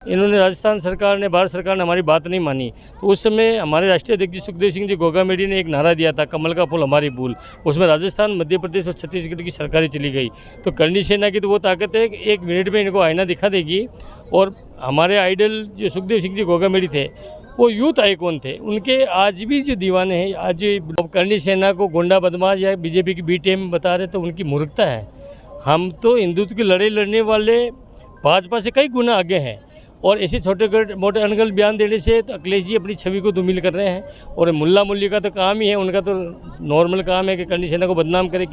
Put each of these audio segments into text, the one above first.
इन्होंने राजस्थान सरकार ने, भारत सरकार ने हमारी बात नहीं मानी। तो उस समय हमारे राष्ट्रीय अध्यक्ष जी सुखदेव सिंह जी गोगामेडी ने एक नारा दिया था, कमल का फूल हमारी भूल। उसमें राजस्थान, मध्य प्रदेश और छत्तीसगढ़ की सरकारें चली गई। तो करनी सेना की तो वो ताकत है कि 1 मिनट में इनको आईना दिखा देगी। और हमारे आइडल जो सुखदेव सिंह जी गोगामेडी थे, वो यूथ आइकॉन थे। उनके आज भी जो दीवाने हैं, आज करनी सेना को गुंडा बदमाश या बीजेपी की बी टीम बता रहे, तो उनकी मूर्खता है। हम तो हिंदुत्व की लड़ाई लड़ने वाले भाजपा से कई गुना आगे हैं। और ऐसे छोटे मोटे अनगल बयान देने से तो अखिलेश जी अपनी छवि को धूमिल कर रहे हैं। और मुल्ला मुल्ली का तो काम ही है, उनका तो नॉर्मल काम है कि करनी सेना को बदनाम करे।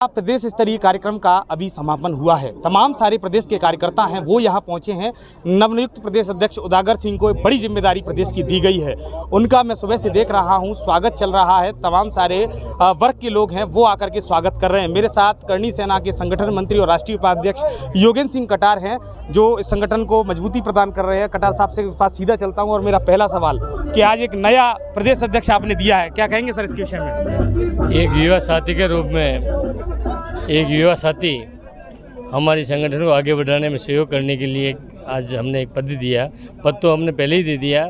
प्रदेश स्तरीय कार्यक्रम का अभी समापन हुआ है। तमाम सारे प्रदेश के कार्यकर्ता हैं वो यहाँ पहुँचे हैं। नवनियुक्त प्रदेश अध्यक्ष उदागर सिंह को बड़ी जिम्मेदारी प्रदेश की दी गई है। उनका मैं सुबह से देख रहा हूँ, स्वागत चल रहा है। तमाम सारे वर्ग के लोग हैं वो आकर के स्वागत कर रहे हैं। मेरे साथ करनी सेना के संगठन मंत्री और राष्ट्रीय उपाध्यक्ष योगेंद्र सिंह कटार हैं, जो इस संगठन को मजबूती प्रदान कर रहे हैं। कटार साहब से पास सीधा चलता हूँ और मेरा पहला सवाल कि आज एक नया प्रदेश अध्यक्ष आपने दिया है, क्या कहेंगे सर इसके विषय में? एक युवा साथी के रूप में एक युवा साथी हमारी संगठन को आगे बढ़ाने में सहयोग करने के लिए आज हमने एक पद दिया। पद तो हमने पहले ही दे दिया,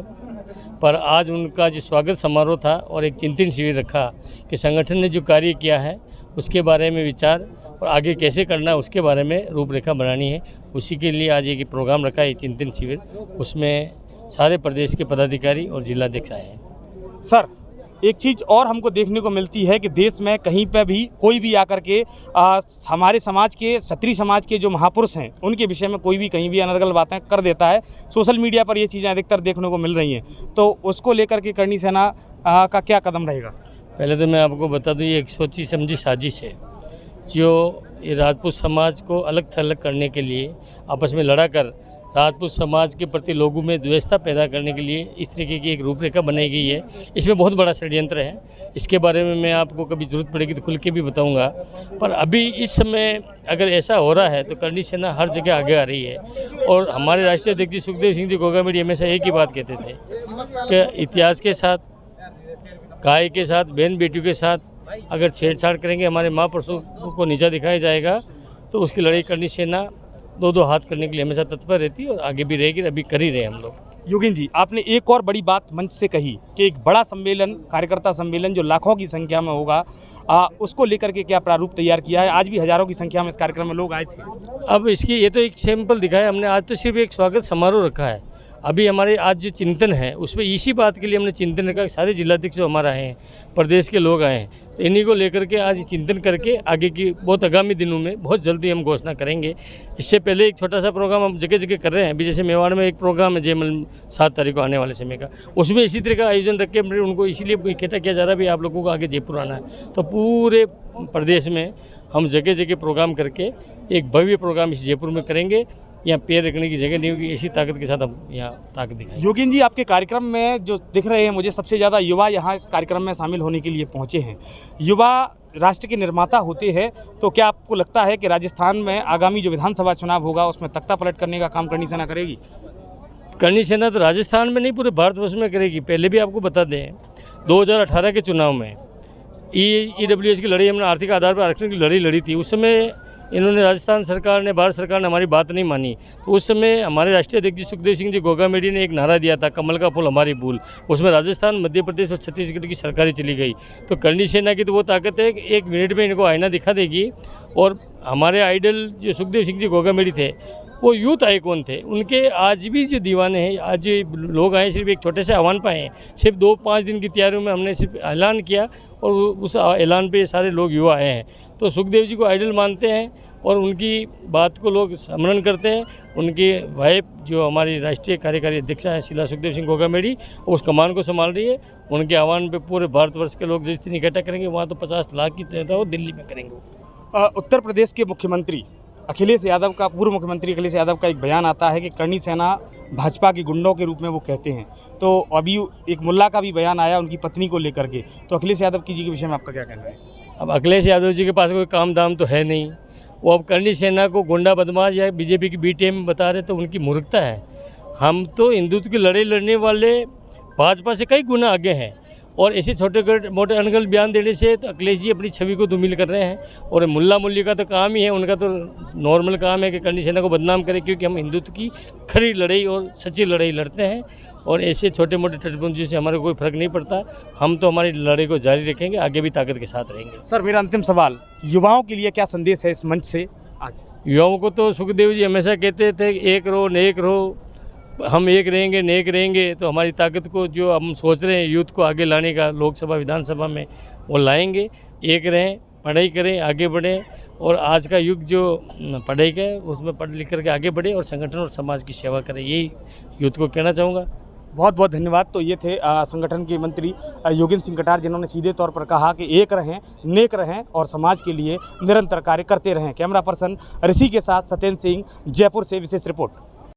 पर आज उनका जो स्वागत समारोह था और एक चिंतन शिविर रखा कि संगठन ने जो कार्य किया है उसके बारे में विचार और आगे कैसे करना है उसके बारे में रूपरेखा बनानी है। उसी के लिए आज एक प्रोग्राम रखा है, चिंतन शिविर। उसमें सारे प्रदेश के पदाधिकारी और जिलाध्यक्ष आए हैं। सर, एक चीज़ और हमको देखने को मिलती है कि देश में कहीं पर भी कोई भी आकर के हमारे समाज के, क्षत्रिय समाज के जो महापुरुष हैं उनके विषय में कोई भी कहीं भी अनर्गल बातें कर देता है। सोशल मीडिया पर ये चीज़ें अधिकतर देखने को मिल रही हैं, तो उसको लेकर के करनी सेना का क्या कदम रहेगा? पहले तो मैं आपको बता दूं, ये एक सोची समझी साजिश है जो ये राजपूत समाज को अलग थलग करने के लिए आपस में लड़ा कर राजपूत समाज के प्रति लोगों में द्वेषता पैदा करने के लिए इस तरीके की एक रूपरेखा बनाई गई है। इसमें बहुत बड़ा षड्यंत्र है। इसके बारे में मैं आपको कभी ज़रूरत पड़ेगी तो खुल के भी बताऊंगा। पर अभी इस समय अगर ऐसा हो रहा है तो करनी सेना हर जगह आगे आ रही है। और हमारे राष्ट्रीय अध्यक्ष जी सुखदेव सिंह जी गोगामेडी हमेशा एक ही बात कहते थे कि इतिहास के साथ, गाय के साथ, बहन बेटियों के साथ अगर छेड़छाड़ करेंगे, हमारे महापुरुषों को नीचा दिखाया जाएगा, तो उसकी लड़ाई करनी सेना दो हाथ करने के लिए हमेशा तत्पर रहती है और आगे भी रहेगी। अभी कर ही रहे हम लोग। योगेंद्र जी, आपने एक और बड़ी बात मंच से कही कि एक बड़ा सम्मेलन, कार्यकर्ता सम्मेलन जो लाखों की संख्या में होगा, उसको लेकर के क्या प्रारूप तैयार किया है? आज भी हजारों की संख्या में इस कार्यक्रम में लोग आए थे। अब इसकी ये तो एक सैंपल दिखाया हमने। आज तो सिर्फ एक स्वागत समारोह रखा है। अभी हमारे आज जो चिंतन है उसमें इसी बात के लिए हमने चिंतन रखा। सारे जिलाध्यक्ष जो हमारा आए हैं, प्रदेश के लोग आए हैं, तो इन्हीं को लेकर के आज चिंतन करके आगे की बहुत आगामी दिनों में बहुत जल्दी हम घोषणा करेंगे। इससे पहले एक छोटा सा प्रोग्राम हम जगह जगह कर रहे हैं। अभी जैसे मेवाड़ में एक प्रोग्राम है जयमल 7 तारीख को आने वाले समय का, उसमें इसी तरह का आयोजन रख के उनको इसीलिए इकट्ठा किया जा रहा है भी आप लोगों को आगे जयपुर आना है। तो पूरे प्रदेश में हम जगह जगह प्रोग्राम करके एक भव्य प्रोग्राम इस जयपुर में करेंगे। यहाँ पैर रखने की जगह नहीं होगी। इसी ताकत के साथ हम यहाँ ताकत दिखाएंगे। योगेंद्र जी, आपके कार्यक्रम में जो दिख रहे हैं मुझे, सबसे ज़्यादा युवा यहाँ इस कार्यक्रम में शामिल होने के लिए पहुँचे हैं। युवा राष्ट्र के निर्माता होते हैं, तो क्या आपको लगता है कि राजस्थान में आगामी जो विधानसभा चुनाव होगा उसमें तख्ता पलट करने का काम करनी सेना करेगी? करनी सेना तो राजस्थान में नहीं, पूरे भारतवर्ष में करेगी। पहले भी आपको बता दें, 2018 के चुनाव में EWS की लड़ाई हमने आर्थिक आधार पर आरक्षण की लड़ाई लड़ी थी। उस समय इन्होंने, राजस्थान सरकार ने, भारत सरकार ने हमारी बात नहीं मानी। तो उस समय हमारे राष्ट्रीय अध्यक्ष जी सुखदेव सिंह जी गोगामेडी ने एक नारा दिया था, कमल का फूल हमारी भूल। उसमें राजस्थान, मध्य प्रदेश और छत्तीसगढ़ की सरकारें चली गई। तो करनी सेना की तो वो ताकत है कि 1 मिनट में इनको आईना दिखा देगी। और हमारे आइडल जो सुखदेव सिंह जी गोगामेडी थे, वो यूथ आइकॉन थे। उनके आज भी जो दीवाने हैं, आज लोग आए सिर्फ एक छोटे से आह्वान पाए हैं। सिर्फ 2-5 दिन की तैयारियों में हमने सिर्फ ऐलान किया और उस ऐलान पे सारे लोग युवा आए हैं। तो सुखदेव जी को आइडल मानते हैं और उनकी बात को लोग स्मरण करते हैं। उनकी वाइफ जो हमारी राष्ट्रीय कार्यकारी अध्यक्षा है शीला सुखदेव सिंह गोगामेडी, उस कमान को संभाल रही है। उनके आह्वान पे पूरे भारतवर्ष के लोग जिस दिन इकट्ठा करेंगे, वहाँ तो 50 लाख की जनता वो दिल्ली में करेंगे। उत्तर प्रदेश के मुख्यमंत्री अखिलेश यादव का, पूर्व मुख्यमंत्री अखिलेश यादव का एक बयान आता है कि करनी सेना भाजपा के गुंडों के रूप में वो कहते हैं। तो अभी एक मुल्ला का भी बयान आया उनकी पत्नी को लेकर के, तो अखिलेश यादव जी के विषय में आपका क्या कहना है? अब अखिलेश यादव जी के पास कोई काम दाम तो है नहीं। वो अब करनी सेना को गुंडा बदमाश या बीजेपी की बी टीम बता रहे, तो उनकी मूर्खता है। हम तो हिंदुत्व की लड़ाई लड़ने वाले भाजपा से कई गुना आगे हैं। और ऐसे छोटे मोटे अनगल बयान देने से तो अखिलेश जी अपनी छवि को धूमिल कर रहे हैं। और मुल्ला मुल्ली का तो काम ही है, उनका तो नॉर्मल काम है कि करनी सेना को बदनाम करें, क्योंकि हम हिंदुत्व की खरी लड़ाई और सच्ची लड़ाई लड़ते हैं। और ऐसे छोटे मोटे टटपुंजी से हमारे कोई फर्क नहीं पड़ता। हम तो हमारी लड़ाई को जारी रखेंगे, आगे भी ताकत के साथ रहेंगे। सर, मेरा अंतिम सवाल, युवाओं के लिए क्या संदेश है इस मंच से आज? युवाओं को तो सुखदेव जी हमेशा कहते थे एक रहो नेक रहो, हम एक रहेंगे नेक रहेंगे, तो हमारी ताकत को जो हम सोच रहे हैं यूथ को आगे लाने का लोकसभा विधानसभा में, वो लाएंगे। एक रहें, पढ़ाई करें, आगे बढ़ें। और आज का युग जो पढ़ाई का है उसमें पढ़ लिख करके आगे बढ़े और संगठन और समाज की सेवा करें, यही यूथ को कहना चाहूँगा। बहुत बहुत धन्यवाद। तो ये थे संगठन के मंत्री योगेंद्र सिंह कटार, जिन्होंने सीधे तौर पर कहा कि एक रहें, नेक रहें और समाज के लिए निरंतर कार्य करते रहें। कैमरा पर्सन ऋषि के साथ सत्येंद्र सिंह, जयपुर से विशेष रिपोर्ट।